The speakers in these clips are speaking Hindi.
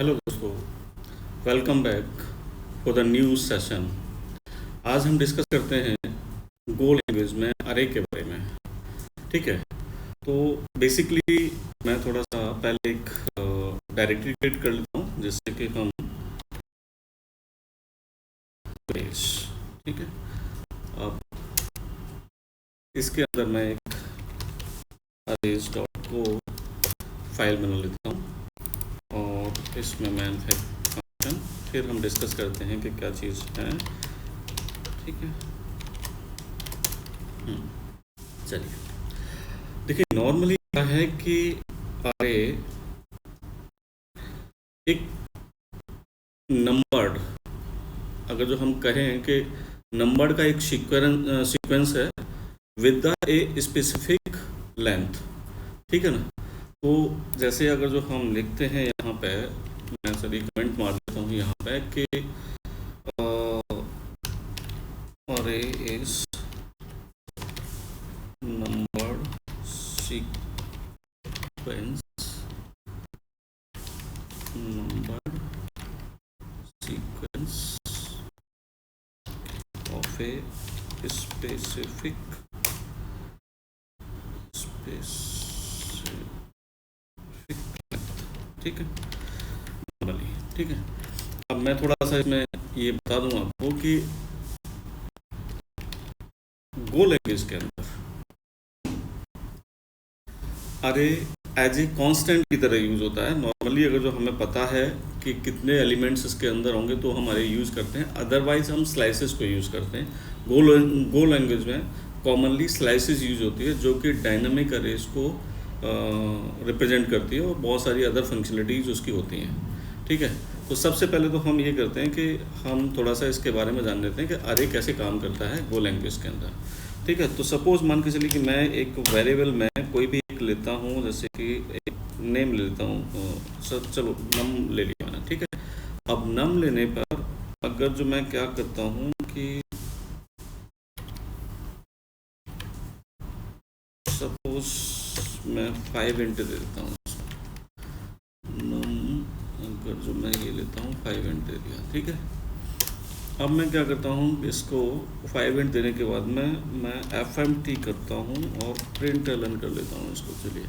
हेलो दोस्तों, welcome back for the new session. आज हम डिस्कस करते हैं गो लैंग्वेज में अरे के बारे में। ठीक है, तो बेसिकली मैं थोड़ा सा पहले एक डायरेक्टरी क्रिएट कर लेता हूँ जिससे कि हम पेज। ठीक है, अब इसके अंदर मैं एक अरेज डॉट को फाइल बना लेता हूँ और इसमें मैं फंक्शन, फिर हम डिस्कस करते हैं कि क्या चीज़ है। ठीक है, चलिए देखिए, नॉर्मली क्या है कि अरे एक नंबर्ड, अगर जो हम कहें कि नंबर्ड का एक सीक्वेंस है with the a specific length. ठीक है ना, तो जैसे अगर जो हम लिखते हैं यहाँ पे, मैं सभी कमेंट मार देता हूँ यहाँ पे कि अरे is numbered sequence, numbered sequence of a specific ठीक है, नॉर्मली। ठीक है, अब मैं थोड़ा सा इसमें ये बता दूं आपको कि गो लैंग्वेज के अंदर अरे एज ए कांस्टेंट की तरह यूज होता है। नॉर्मली अगर जो हमें पता है कि कितने एलिमेंट्स इसके अंदर होंगे तो हम अरे यूज करते हैं, अदरवाइज हम स्लाइसेस को यूज करते हैं। गो लैंग्वेज में कॉमनली स्लाइसेस यूज होती है जो कि डायनामिक अरेज को रिप्रेजेंट करती है और बहुत सारी अदर फंक्शनलिटीज उसकी होती हैं। ठीक है, तो सबसे पहले तो हम ये करते हैं कि हम थोड़ा सा इसके बारे में जान लेते हैं कि अरे कैसे काम करता है गो लैंग्वेज के अंदर। ठीक है, तो सपोज मान के चलिए कि मैं एक वेरिएबल में कोई भी एक लेता हूँ, जैसे कि एक नेम ले लेता हूँ। सर चलो नम ले लिया मैंने। ठीक है, अब नम लेने पर अगर जो मैं क्या करता हूँ कि सपोज मैं 5 इंट दे देता हूँ नम, अगर जो मैं ये लेता हूँ 5 इंट दे दिया। ठीक है, अब मैं क्या करता हूँ, इसको 5 इंट देने के बाद मैं fmt करता हूँ और प्रिंट एलन कर लेता हूँ इसको। चलिए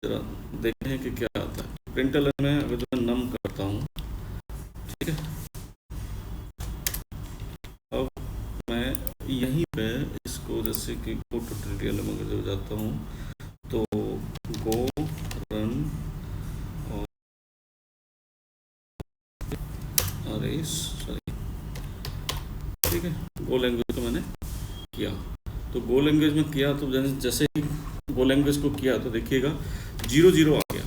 जरा देखते हैं कि क्या आता है। प्रिंट एलन में अगर जो मैं नम करता हूँ, ठीक है, अब मैं यहीं पे इसको जैसे कि गो ट्यूटोरियल में अगर जो जाता हूँ तो गो रन और अरे सॉरी, ठीक है, गो लैंग्वेज को मैंने किया। तो गो लैंग्वेज में किया तो जैसे ही गो लैंग्वेज को किया तो देखिएगा 0 0 आ गया।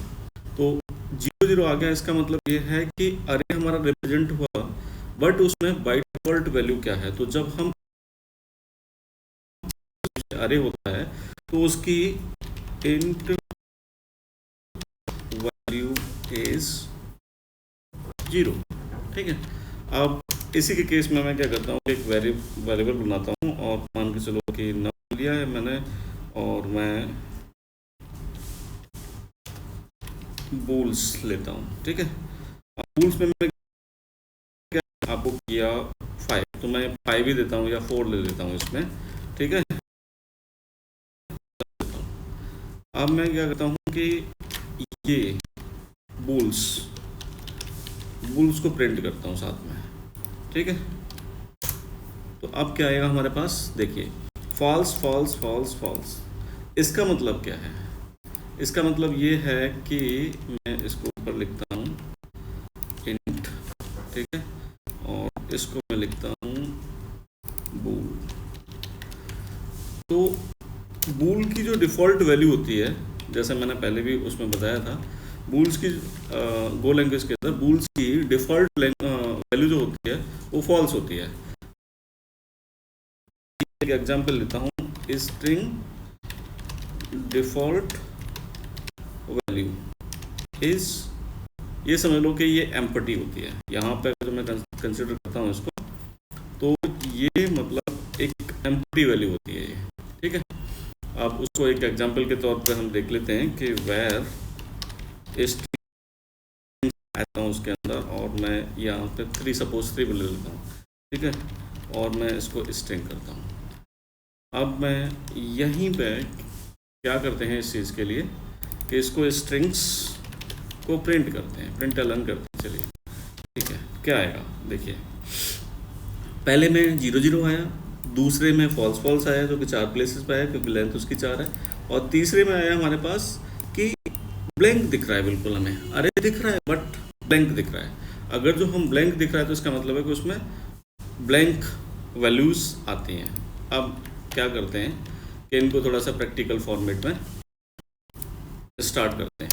तो 0 0 आ गया, इसका मतलब ये है कि अरे हमारा रिप्रेजेंट हुआ, बट उसमें बाय डिफॉल्ट वैल्यू क्या है। तो जब हम अरे होता है तो उसकी इंट वैल्यू इज 0। ठीक है, अब इसी के केस में मैं क्या करता हूँ, एक वेरिएबल बनाता हूँ और मान के चलो कि नाम लिया है मैंने और मैं बूल्स लेता हूँ। ठीक है, अब बूल्स में मैं क्या आपको किया 5, तो मैं 5 ही देता हूँ या 4 ले लेता हूँ इसमें। ठीक है, अब मैं क्या करता हूँ कि ये बूल्स बूल्स को प्रिंट करता हूँ साथ में। ठीक है, तो अब क्या आएगा हमारे पास, देखिए फॉल्स फॉल्स फॉल्स फॉल्स। इसका मतलब क्या है, इसका मतलब ये है कि मैं इसको ऊपर लिखता हूँ इंट। ठीक है, और इसको मैं लिखता हूँ बूल। तो बूल की जो डिफ़ॉल्ट वैल्यू होती है, जैसे मैंने पहले भी उसमें बताया था, बूल्स की गो लैंग्वेज के अंदर बूल्स की डिफ़ॉल्ट वैल्यू जो होती है वो फॉल्स होती है। एक एग्जांपल लेता हूँ, स्ट्रिंग डिफ़ॉल्ट वैल्यू इज, ये समझ लो कि ये एम्प्टी होती है। यहाँ पे अगर मैं कंसिडर करता हूँ इसको, तो ये मतलब एक एम्प्टी वैल्यू होती है ये। ठीक है, अब उसको एक एग्जांपल के तौर पे हम देख लेते हैं कि वेयर स्ट्रिंग आता हूँ उसके अंदर, और मैं यहाँ पे 3 सपोज 3 ले लेता हूँ, ठीक है, और मैं इसको स्ट्रिंग करता हूँ। अब मैं यहीं पे क्या करते हैं इस चीज़ के लिए कि इसको स्ट्रिंग्स को प्रिंट करते हैं, प्रिंट एलन करते हैं। चलिए ठीक है, क्या आएगा देखिए, पहले में 0 0 आया, दूसरे में फॉल्स फॉल्स आया जो कि 4 प्लेसेस पे आया क्योंकि लेंथ उसकी 4 है, और तीसरे में आया हमारे पास कि ब्लैंक दिख रहा है, बिल्कुल हमें अरे दिख रहा है बट ब्लैंक दिख रहा है। अगर जो हम ब्लैंक दिख रहा है तो इसका मतलब है कि उसमें ब्लैंक वैल्यूज़ आती हैं। अब क्या करते हैं कि इनको थोड़ा सा प्रैक्टिकल फॉर्मेट में स्टार्ट करते हैं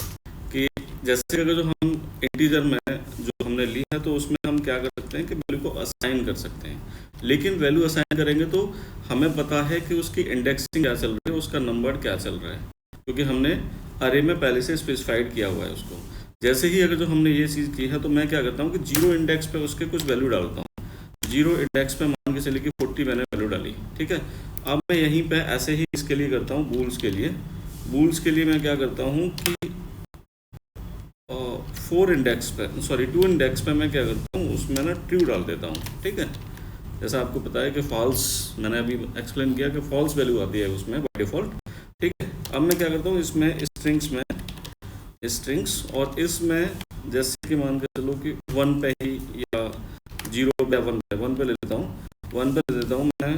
कि जैसे अगर जो हम इंटीजर में जो हमने लिया है तो उसमें हम क्या कर सकते हैं कि वैल्यू को असाइन कर सकते हैं, लेकिन वैल्यू असाइन करेंगे तो हमें पता है कि उसकी इंडेक्सिंग क्या चल रही है, उसका नंबर क्या चल रहा है, क्योंकि हमने अरे में पहले से स्पेसिफाइड किया हुआ है उसको। जैसे ही अगर जो हमने ये चीज़ की है तो मैं क्या करता हूँ कि 0 इंडेक्स पे उसके कुछ वैल्यू डालता हूँ। 0 इंडेक्स पे मान के चलिए कि 40 मैंने वैल्यू डाली, ठीक है। अब मैं यहीं पे ऐसे ही इसके लिए करता हूँ, बूल्स के लिए मैं क्या करता हूँ कि 4 इंडेक्स पे, सॉरी 2 इंडेक्स पे मैं क्या करता हूँ उसमें ना ट्रू डाल देता हूँ, ठीक है। जैसा आपको पता है कि फॉल्स, मैंने अभी एक्सप्लेन किया कि फॉल्स वैल्यू आती है उसमें बाय डिफ़ॉल्ट, ठीक है। अब मैं क्या करता हूँ इसमें स्ट्रिंग्स और इसमें जैसे कि मान के चलो कि 1 पे ही या 0 पे 1 पे ले लेता हूँ, 1 पे ले लेता हूँ मैं,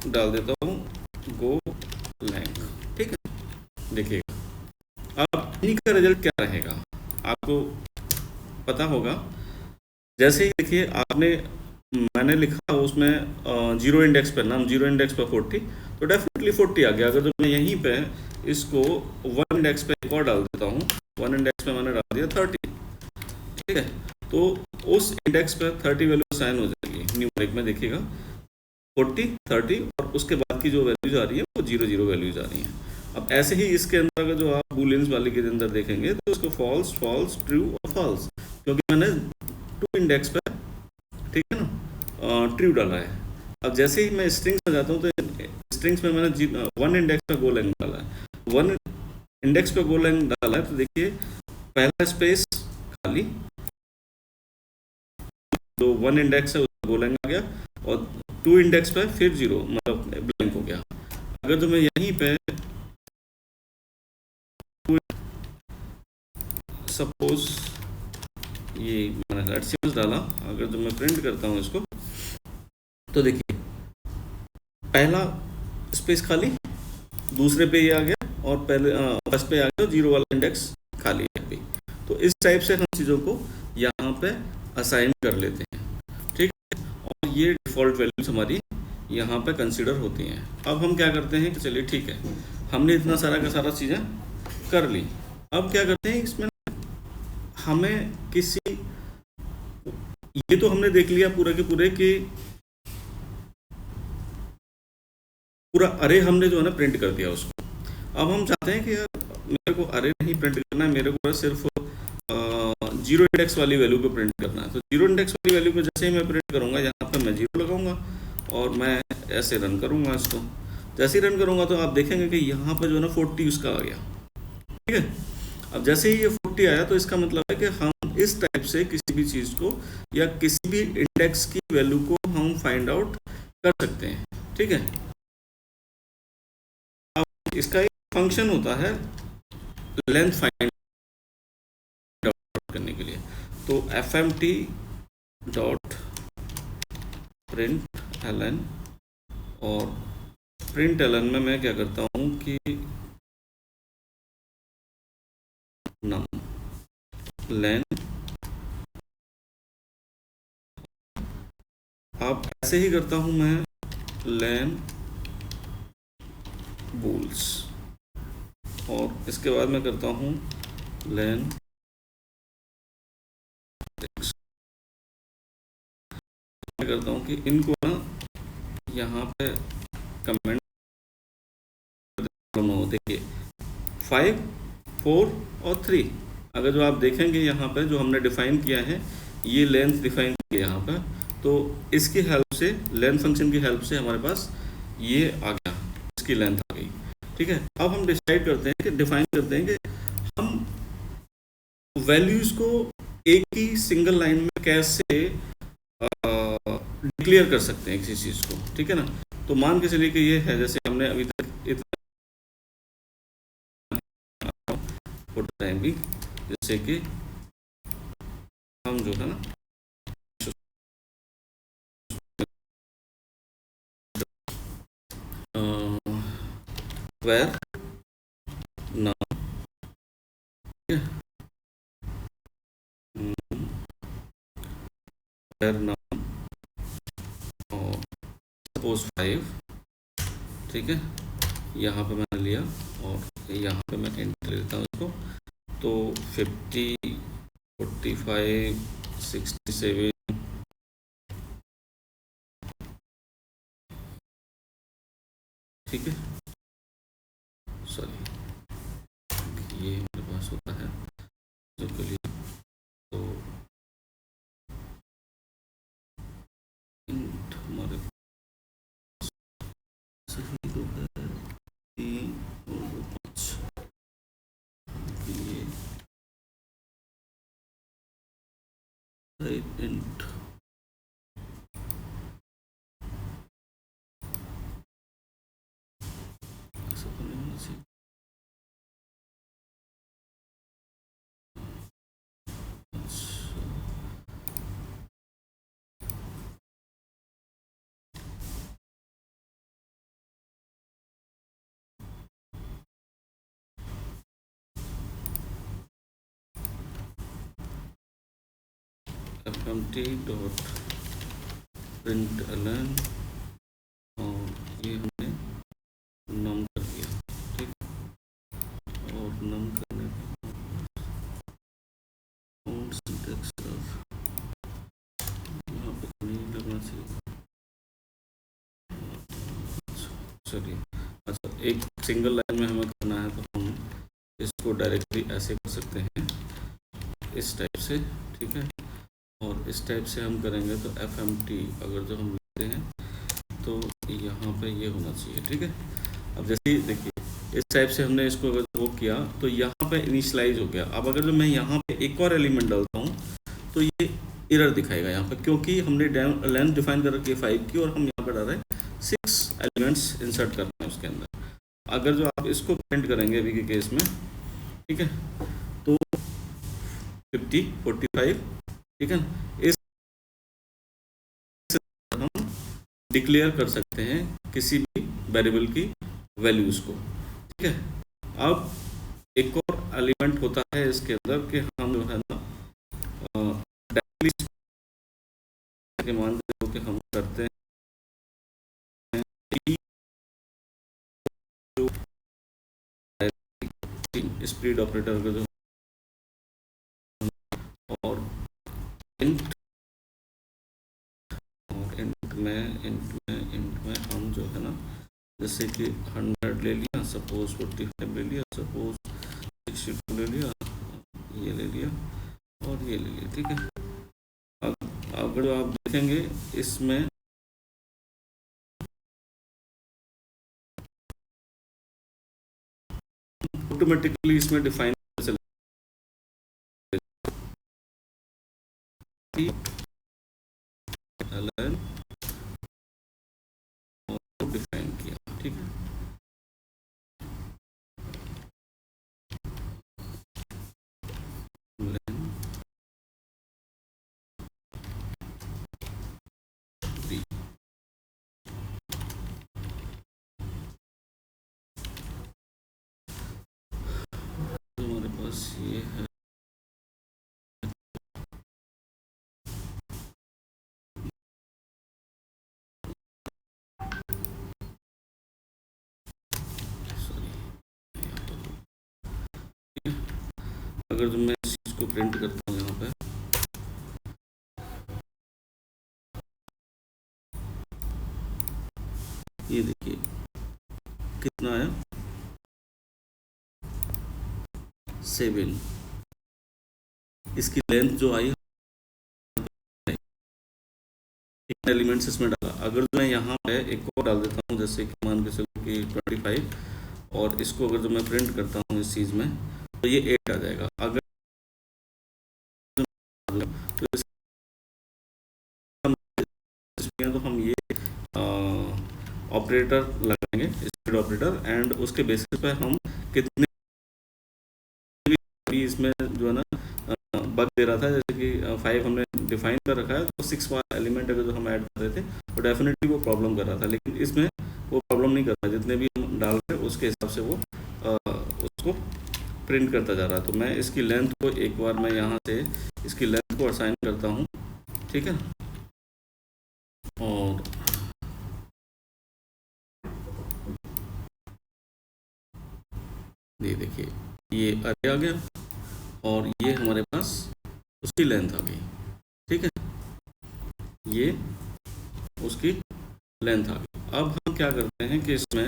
डाल देता हूँ गो लैंग, ठीक है। देखिएगा अब इन्हीं का रिजल्ट क्या रहेगा आपको पता होगा। जैसे ही देखिए आपने, मैंने लिखा उसमें 0 इंडेक्स पर नाम, 0 इंडेक्स पर 40, तो डेफिनेटली 40 आ गया। अगर जो मैं यहीं पे इसको 1 इंडेक्स पे एक और डाल देता हूँ, 1 इंडेक्स पे मैंने डाल दिया 30, ठीक है, तो उस इंडेक्स पे 30 वैल्यू साइन हो जाएगी न्यूमेरिक में, देखिएगा 40 30 और उसके बाद की जो वैल्यूज आ रही है वो 0 0 वैल्यूज आ रही हैं। अब ऐसे ही इसके अंदर अगर जो आप बूलियंस वाले के अंदर देखेंगे तो उसको फॉल्स फॉल्स ट्रू और फॉल्स, क्योंकि मैंने 2 इंडेक्स पे, ठीक है ना, ट्रू डाला है। अब जैसे ही मैं स्ट्रिंग्स में जाता हूँ तो स्ट्रिंग्स में मैंने 1 इंडेक्स पे गो लैंग डाला है, 1 इंडेक्स पे गो लैंग डाला है, तो देखिए पहला स्पेस खाली, तो 1 इंडेक्स है उसमें गो लैंग आ गया, और 2 इंडेक्स पे फिर 0 मतलब ब्लैंक हो गया। अगर जो मैं यहीं पे सपोज ये मैंने रेड डाला, अगर जो मैं प्रिंट करता हूँ इसको तो देखिए पहला स्पेस खाली, दूसरे पे ये आ गया, और पहले फर्स्ट पे आ गया 0 वाला इंडेक्स खाली है अभी। तो इस टाइप से हम चीज़ों को यहाँ पे असाइन कर लेते हैं, ठीक है, और ये डिफ़ॉल्ट वैल्यूज हमारी यहाँ पे कंसीडर होती हैं। अब हम क्या करते हैं कि चलिए ठीक है, हमने इतना सारा का सारा चीज़ें कर ली। अब क्या करते हैं इसमें हमें किसी, ये तो हमने देख लिया पूरा के पूरे कि पूरा अरे हमने जो है ना प्रिंट कर दिया उसको। अब हम चाहते हैं कि यार मेरे को अरे नहीं प्रिंट करना है, मेरे को सिर्फ 0 इंडेक्स वाली वैल्यू को प्रिंट करना है। तो 0 इंडेक्स वाली वैल्यू को जैसे ही मैं प्रिंट करूंगा, यहाँ पर मैं 0 लगाऊंगा और मैं ऐसे रन करूंगा इसको। जैसे ही रन करूंगा तो आप देखेंगे कि यहाँ पर जो है ना 40 उसका आ गया, ठीक है। अब जैसे ही ये 40 आया तो इसका मतलब है कि हम इस टाइप से किसी भी चीज़ को या किसी भी इंडेक्स की वैल्यू को हम फाइंड आउट कर सकते हैं, ठीक है। अब इसका एक फंक्शन होता है लेंथ फाइंड आउट करने के लिए, तो fmt डॉट प्रिंट एलन, और प्रिंट एलन में मैं क्या करता हूँ कि नम लेन, अब ऐसे ही करता हूँ मैं लेन बूल्स, और इसके बाद मैं करता हूँ लेन मैं करता हूँ कि इनको ना यहाँ पे कमेंट देखिए 5 4 और 3। अगर जो आप देखेंगे यहाँ पे जो हमने डिफाइन किया है, ये लेंथ डिफाइन किया यहाँ पे, तो इसकी हेल्प से, लेंथ फंक्शन की हेल्प से हमारे पास ये आ गया, इसकी लेंथ आ गई, ठीक है। अब हम डिसाइड करते हैं कि डिफाइन करते हैं कि हम वैल्यूज को एक ही सिंगल लाइन में कैसे डिक्लेयर कर सकते हैं किसी चीज को, ठीक है ना। तो मान के चलिए कि ये है, जैसे हमने अभी तक इतना टाइम भी, जैसे कि हम जो है ना where now, where now suppose 5, ठीक है, यहाँ पे मैंने लिया और यहाँ पे मैं एंटर लेता हूँ इसको, तो 50, 45, 67, ठीक है, सॉरी ये मेरे पास होता है जो के लिए, तो हमारे सही तो है 3 और 5, ये राइट इंट ऐसा तो नहीं होना चाहिए। fmt डॉट println और ये हमने नम कर दिया, ठीक, और नम करने सिंटैक्स यहाँ पे नहीं लगना चाहिए, चलिए। अच्छा, एक सिंगल लाइन में हमें करना है तो हम इसको डायरेक्टली ऐसे कर सकते हैं, इस टाइप से, ठीक है, और इस टाइप से हम करेंगे तो fmt अगर जो हम लेते हैं तो यहाँ पे ये होना चाहिए, ठीक है। अब जैसे देखिए इस टाइप से हमने इसको अगर वो किया तो यहाँ पे इनिशियलाइज हो गया। अब अगर जो मैं यहाँ पे एक और एलिमेंट डालता हूँ तो ये एरर दिखाएगा यहाँ पे, क्योंकि हमने लेंथ डिफाइन कर रखी है 5 की और हम यहाँ पे डाल रहे हैं 6 एलिमेंट्स इंसर्ट करना है उसके अंदर। अगर जो आप इसको प्रिंट करेंगे अभी के केस में, ठीक है, तो 50, 45, ठीक है, इस हम डिक्लेयर कर सकते हैं किसी भी वेरिएबल की वैल्यूज को, ठीक है। अब एक और एलिमेंट होता है इसके अंदर कि हम जो है ना डायरेक्टली के मान के हम करते हैं स्प्लिट ऑपरेटर का जो, और इंट में हम जो है ना, जैसे कि 100 ले लिया, सपोज 45 ले लिया, सपोज 62 ले लिया, ये ले लिया और ये ले लिया, ठीक है। अब अगर आप देखेंगे इसमें ऑटोमेटिकली इसमें डिफाइन डिफाइन किया, ठीक है। हमारे पास ये है, अगर जो मैं इस चीज को प्रिंट करता हूँ यहाँ पे, ये देखिए कितना आया 7, इसकी लेंथ जो आई एलिमेंट्स इसमें डाला। अगर जो मैं यहाँ पे एक और डाल देता हूँ, जैसे कि मान के चलो कि 25, और इसको अगर जो मैं प्रिंट करता हूँ इस चीज़ में, तो ये 8 आ जाएगा। अगर है तो हम ये ऑपरेटर लगाएंगे, स्प्लिट ऑपरेटर, एंड उसके बेसिस पे हम कितने भी इसमें जो है ना बग दे रहा था, जैसे कि 5 हमने डिफाइन कर रखा है, तो 6 वाला एलिमेंट अगर जो हम ऐड कर रहे थे तो डेफिनेटली वो प्रॉब्लम कर रहा था, लेकिन इसमें वो प्रॉब्लम नहीं कर रहा, जितने भी हम डाल रहे हैं उसके हिसाब से वो उसको प्रिंट करता जा रहा है। तो मैं इसकी लेंथ को एक बार मैं यहाँ से इसकी लेंथ को असाइन करता हूँ, ठीक है। और ये देखिए ये अरे आ गया और ये हमारे पास उसकी लेंथ आ गई, ठीक है, ये उसकी लेंथ आ गई। अब हम क्या करते हैं कि इसमें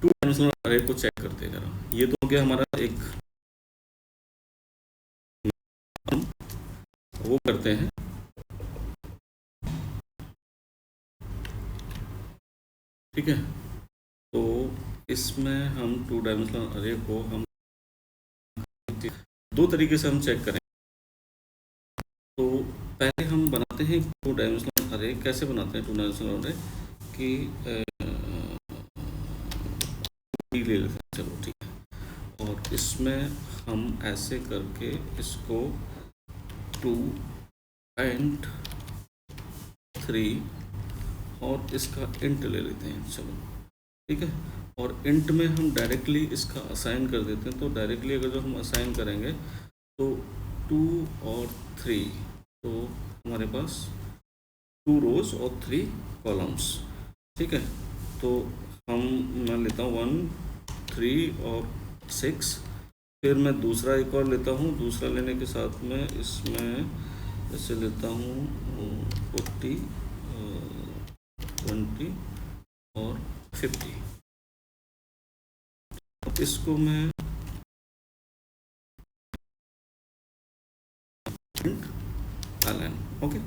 2 डायमेंशनल अरे को चेक करते हैं जरा। ये तो हो गया हमारा एक, हम वो करते हैं, ठीक है। तो इसमें हम 2 डायमेंशनल अरे को हम 2 तरीके से हम चेक करें। तो पहले हम बनाते हैं 2 डायमेंशनल अरे। कैसे बनाते हैं 2 डायमेंशनल अरे कि ले लेते हैं, चलो ठीक है। और इसमें हम ऐसे करके इसको 2 and 3 और इसका इंट ले लेते हैं, चलो ठीक है। और इंट में हम डायरेक्टली इसका असाइन कर देते हैं। तो डायरेक्टली अगर जो हम असाइन करेंगे तो 2 और 3, तो हमारे पास 2 रोज और 3 कॉलम्स, ठीक है। तो हम मैं लेता हूँ 1 3 और 6, फिर मैं दूसरा एक और लेता हूँ। दूसरा लेने के साथ में इसमें ऐसे लेता हूँ 40 20 और 50। इसको मैं ln, ओके।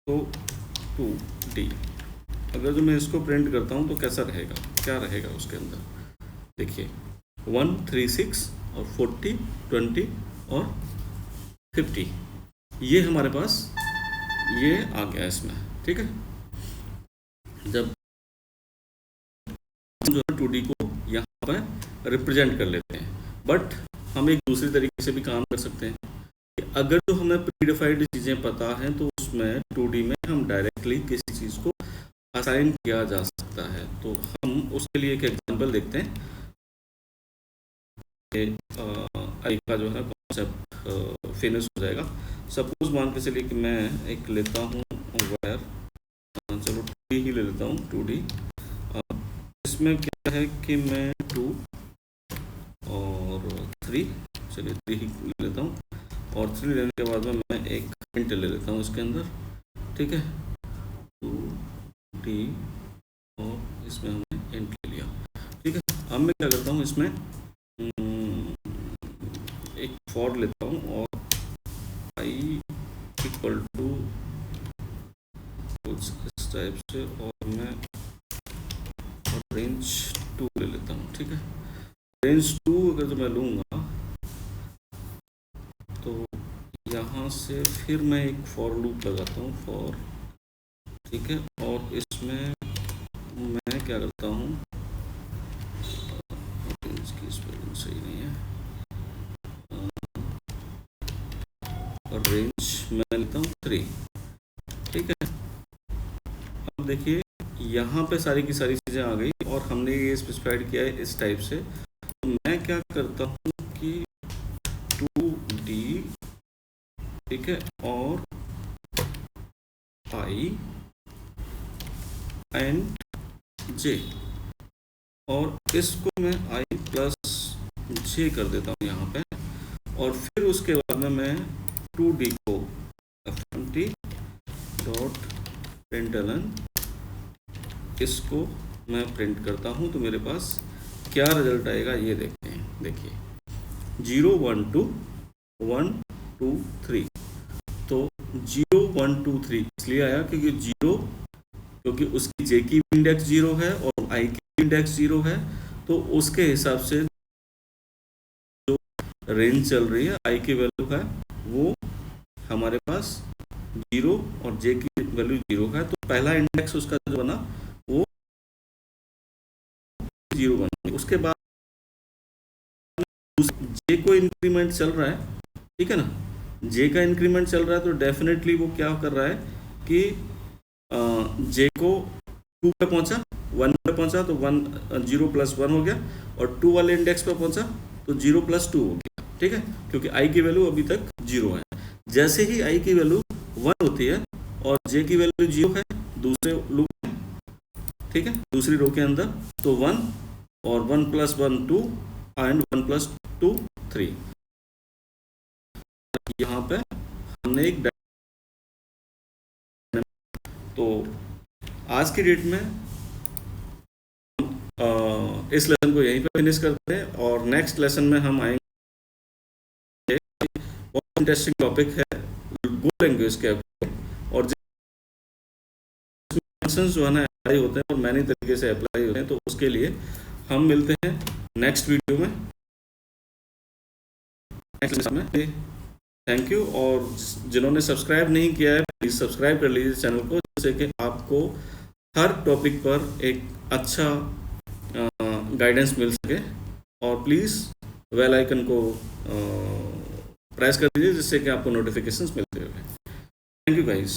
तो 2D अगर जो मैं इसको प्रिंट करता हूँ तो कैसा रहेगा, क्या रहेगा उसके अंदर, देखिए 1 3 6 और 40 20 और 50, ये हमारे पास ये आ गया इसमें, ठीक है। जब जो है 2D को यहाँ पर रिप्रेजेंट कर लेते हैं, बट हम एक दूसरी तरीके से भी काम कर सकते हैं कि अगर जो हमें प्रीडिफाइंड चीज़ें पता हैं तो उसमें 2D में हम डायरेक्टली किसी चीज़ को असाइन किया जा सकता है। तो हम उसके लिए एक एग्जांपल देखते हैं कि आई का जो है कॉन्सेप्ट फिनिश हो जाएगा। सपोज मान के चलिए कि मैं एक लेता हूँ वायर, चलो 2D ही ले लेता हूँ 2D। इसमें क्या है कि मैं 2 और 3, चलिए 3 ही ले लेता हूँ, और 3 लेने के बाद में मैं एक इंट ले लेता हूँ इसके अंदर, ठीक है। 2D और इसमें हमने इंट ले लिया, ठीक है। अब मैं क्या करता हूँ, इसमें एक फॉर लेता हूँ और i इक्वल टू इस टाइप से, और मैं रेंज 2 ले लेता हूँ, ठीक है। रेंज 2 अगर जो मैं लूँगा तो यहाँ से फिर मैं एक फॉर लूप लगाता हूँ, फॉर, ठीक है। और इसमें मैं क्या करता हूँ, रेंज की स्पेलिंग सही नहीं है, और रेंज मैं लेता हूँ 3, ठीक है। अब देखिए यहाँ पे सारी की सारी चीज़ें आ गई और हमने ये स्पेसिफाइड किया है इस टाइप से। तो मैं क्या करता हूँ कि 2D, ठीक है, और I and J, और इसको मैं I प्लस J कर देता हूँ यहाँ पे। और फिर उसके बाद में मैं 2D को fmt डॉट प्रिंटलन इसको मैं प्रिंट करता हूँ। तो मेरे पास क्या रिजल्ट आएगा ये देखते हैं, देखिए 0 1 2 1 2 3। तो 0 1 2 3 इसलिए आया क्योंकि उसकी J की इंडेक्स 0 है और I की इंडेक्स 0 है, तो उसके हिसाब से जो रेंज चल रही है I की वैल्यू है वो हमारे पास जीरो और जे की वैल्यू जीरो का है, तो पहला इंडेक्स उसका जो बना वो जीरो बना। उसके बाद जे को इंक्रीमेंट चल रहा है, ठीक है ना, जे का इंक्रीमेंट चल रहा है, तो डेफिनेटली वो क्या कर रहा है कि जे को टू पे पहुंचा, वन पे पहुंचा तो वन, जीरो प्लस वन हो गया, और टू वाले इंडेक्स पे पहुंचा तो जीरो प्लस टू हो गया, ठीक है, क्योंकि आई की वैल्यू अभी तक जीरो है। जैसे ही आई की वैल्यू वन होती है और जे की वैल्यू जीरो है दूसरे लूप में, ठीक है, दूसरी रो के अंदर, तो वन और one plus one two and one plus two three. यहाँ पे हमने एक, तो आज की डेट में इस लेसन को यहीं पे फिनिश करते हैं, और नेक्स्ट लेसन में हम आएंगे, बहुत इंटरेस्टिंग टॉपिक है गो लैंग्वेज के, और फंक्शंस जो है ना अप्लाई होते हैं और मैनी तरीके से अप्लाई होते हैं, तो उसके लिए हम मिलते हैं नेक्स्ट वीडियो में, नेक्स्ट लेसन में। थैंक यू, और जिन्होंने सब्सक्राइब नहीं किया है प्लीज़ सब्सक्राइब कर लीजिए चैनल को, जिससे कि आपको हर टॉपिक पर एक अच्छा गाइडेंस मिल सके, और प्लीज़ बेल आइकन को प्रेस कर दीजिए जिससे कि आपको नोटिफिकेशंस मिलते रहे। Thank you guys.